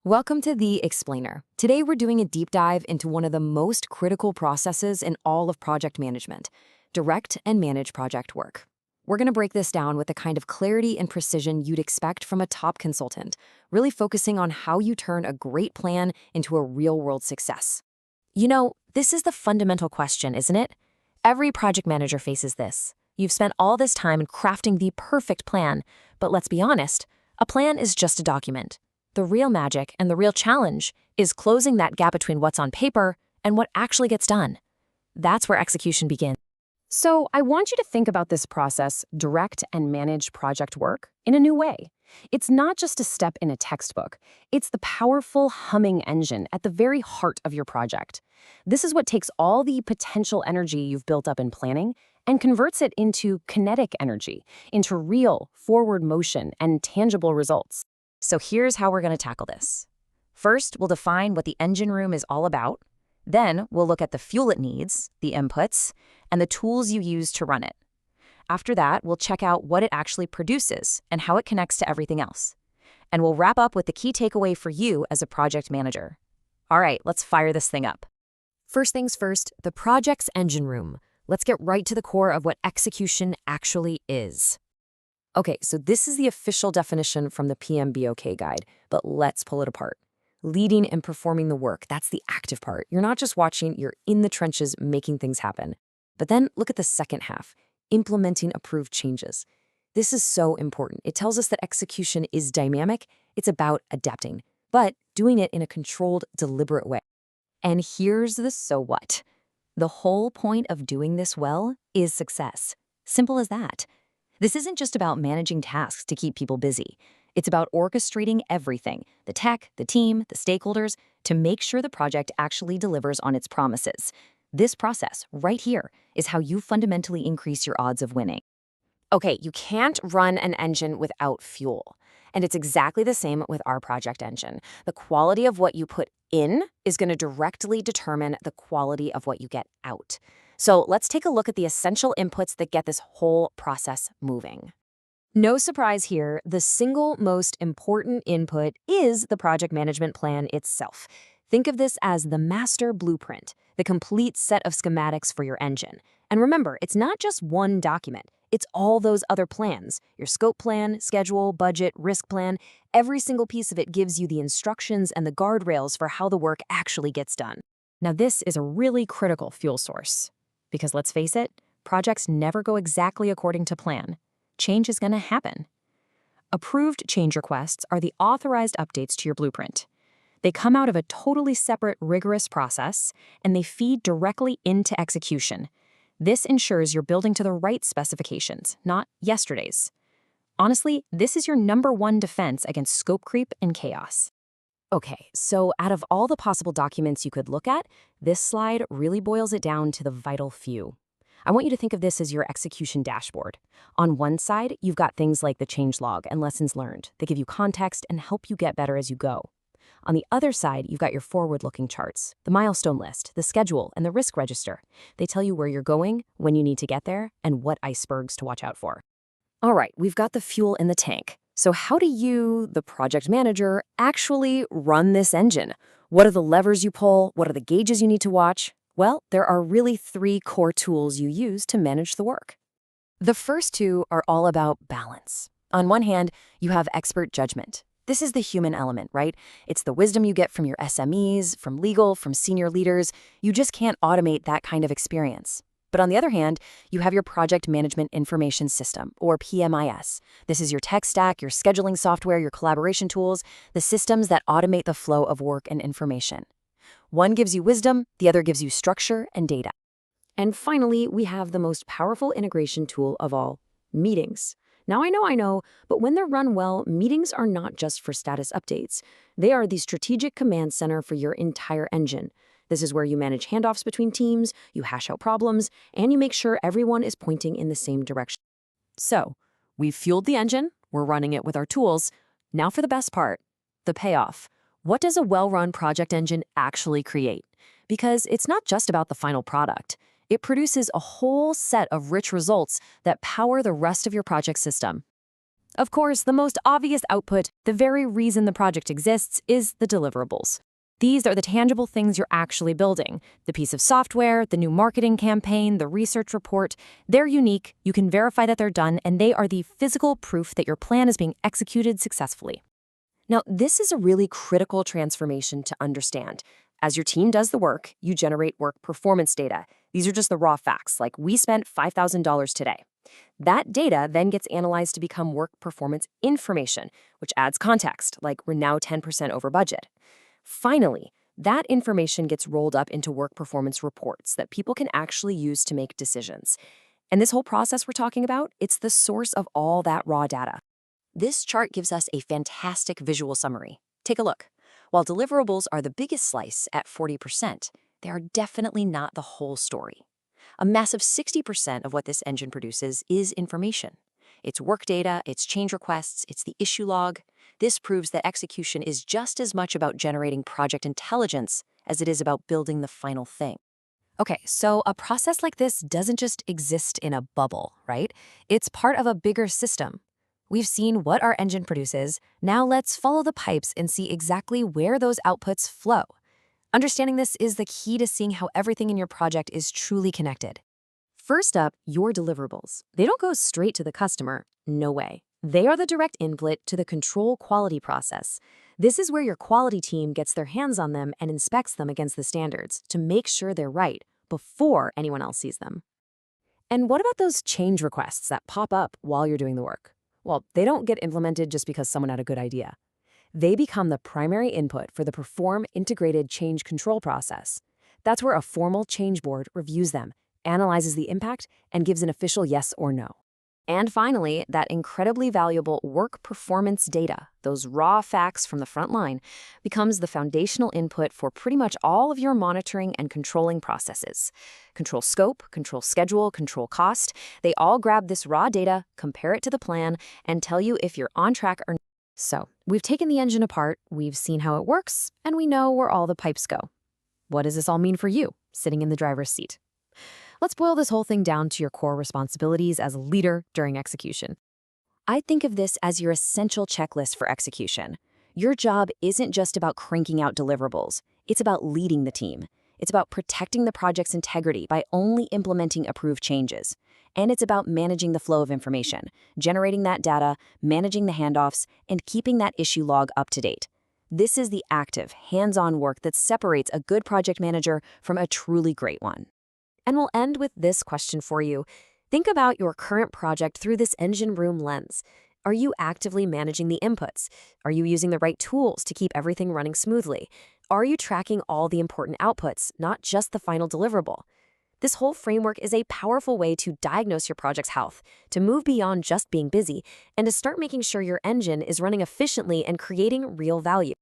Welcome to The Explainer. Today we're doing a deep dive into one of the most critical processes in all of project management, direct and manage project work. We're going to break this down with the kind of clarity and precision you'd expect from a top consultant, really focusing on how you turn a great plan into a real-world success. This is the fundamental question, isn't it? Every project manager faces this. You've spent all this time crafting the perfect plan, but let's be honest, a plan is just a document. The real magic and the real challenge is closing that gap between what's on paper and what actually gets done. That's where execution begins. So I want you to think about this process, direct and manage project work, in a new way. It's not just a step in a textbook. It's the powerful humming engine at the very heart of your project. This is what takes all the potential energy you've built up in planning and converts it into kinetic energy, into real forward motion and tangible results. So here's how we're going to tackle this. First, we'll define what the engine room is all about. Then we'll look at the fuel it needs, the inputs, and the tools you use to run it. After that, we'll check out what it actually produces and how it connects to everything else. And we'll wrap up with the key takeaway for you as a project manager. All right, let's fire this thing up. First things first, the project's engine room. Let's get right to the core of what execution actually is. Okay, so this is the official definition from the PMBOK guide, but let's pull it apart. Leading and performing the work, that's the active part. You're not just watching, you're in the trenches making things happen. But then look at the second half, implementing approved changes. This is so important. It tells us that execution is dynamic, it's about adapting, but doing it in a controlled, deliberate way. And here's the so what. The whole point of doing this well is success. Simple as that. This isn't just about managing tasks to keep people busy. It's about orchestrating everything, the tech, the team, the stakeholders, to make sure the project actually delivers on its promises. This process, right here, is how you fundamentally increase your odds of winning. Okay, you can't run an engine without fuel. And it's exactly the same with our project engine. The quality of what you put in is going to directly determine the quality of what you get out. So let's take a look at the essential inputs that get this whole process moving. No surprise here, the single most important input is the project management plan itself. Think of this as the master blueprint, the complete set of schematics for your engine. And remember, it's not just one document. It's all those other plans, your scope plan, schedule, budget, risk plan. Every single piece of it gives you the instructions and the guardrails for how the work actually gets done. Now, this is a really critical fuel source. Because let's face it, projects never go exactly according to plan. Change is going to happen. Approved change requests are the authorized updates to your blueprint. They come out of a totally separate, rigorous process, and they feed directly into execution. This ensures you're building to the right specifications, not yesterday's. Honestly, this is your #1 defense against scope creep and chaos. Okay, so out of all the possible documents you could look at, this slide really boils it down to the vital few. I want you to think of this as your execution dashboard. On one side, you've got things like the change log and lessons learned. They give you context and help you get better as you go. On the other side, you've got your forward-looking charts, the milestone list, the schedule, and the risk register. They tell you where you're going, when you need to get there, and what icebergs to watch out for. All right, we've got the fuel in the tank. So how do you, the project manager, actually run this engine? What are the levers you pull? What are the gauges you need to watch? Well, there are really 3 core tools you use to manage the work. The first 2 are all about balance. On one hand, you have expert judgment. This is the human element, right? It's the wisdom you get from your SMEs, from legal, from senior leaders. You just can't automate that kind of experience. But on the other hand, you have your Project Management Information System, or PMIS. This is your tech stack, your scheduling software, your collaboration tools, the systems that automate the flow of work and information. One gives you wisdom, the other gives you structure and data. And finally, we have the most powerful integration tool of all, meetings. Now I know, but when they're run well, meetings are not just for status updates. They are the strategic command center for your entire engine. This is where you manage handoffs between teams, you hash out problems, and you make sure everyone is pointing in the same direction. So, we've fueled the engine, we're running it with our tools. Now for the best part, the payoff. What does a well-run project engine actually create? Because it's not just about the final product. It produces a whole set of rich results that power the rest of your project system. Of course, the most obvious output, the very reason the project exists, is the deliverables. These are the tangible things you're actually building. The piece of software, the new marketing campaign, the research report. They're unique, you can verify that they're done, and they are the physical proof that your plan is being executed successfully. Now, this is a really critical transformation to understand. As your team does the work, you generate work performance data. These are just the raw facts, like we spent $5,000 today. That data then gets analyzed to become work performance information, which adds context, like we're now 10% over budget. Finally, that information gets rolled up into work performance reports that people can actually use to make decisions. And this whole process we're talking about, it's the source of all that raw data. This chart gives us a fantastic visual summary. Take a look. While deliverables are the biggest slice at 40%, they are definitely not the whole story. A massive 60% of what this engine produces is information. It's work data, it's change requests, it's the issue log. This proves that execution is just as much about generating project intelligence as it is about building the final thing. Okay, so a process like this doesn't just exist in a bubble, right? It's part of a bigger system. We've seen what our engine produces. Now let's follow the pipes and see exactly where those outputs flow. Understanding this is the key to seeing how everything in your project is truly connected. First up, your deliverables. They don't go straight to the customer. No way. They are the direct input to the control quality process. This is where your quality team gets their hands on them and inspects them against the standards to make sure they're right before anyone else sees them. And what about those change requests that pop up while you're doing the work? Well, they don't get implemented just because someone had a good idea. They become the primary input for the Perform integrated change control process. That's where a formal change board reviews them, analyzes the impact, and gives an official yes or no. And finally, that incredibly valuable work performance data, those raw facts from the front line, becomes the foundational input for pretty much all of your monitoring and controlling processes. Control scope, control schedule, control cost, they all grab this raw data, compare it to the plan, and tell you if you're on track or not. So, we've taken the engine apart, we've seen how it works, and we know where all the pipes go. What does this all mean for you, sitting in the driver's seat? Let's boil this whole thing down to your core responsibilities as a leader during execution. I think of this as your essential checklist for execution. Your job isn't just about cranking out deliverables. It's about leading the team. It's about protecting the project's integrity by only implementing approved changes. And it's about managing the flow of information, generating that data, managing the handoffs, and keeping that issue log up to date. This is the active, hands-on work that separates a good project manager from a truly great one. And we'll end with this question for you. Think about your current project through this engine room lens. Are you actively managing the inputs? Are you using the right tools to keep everything running smoothly? Are you tracking all the important outputs, not just the final deliverable? This whole framework is a powerful way to diagnose your project's health, to move beyond just being busy, and to start making sure your engine is running efficiently and creating real value.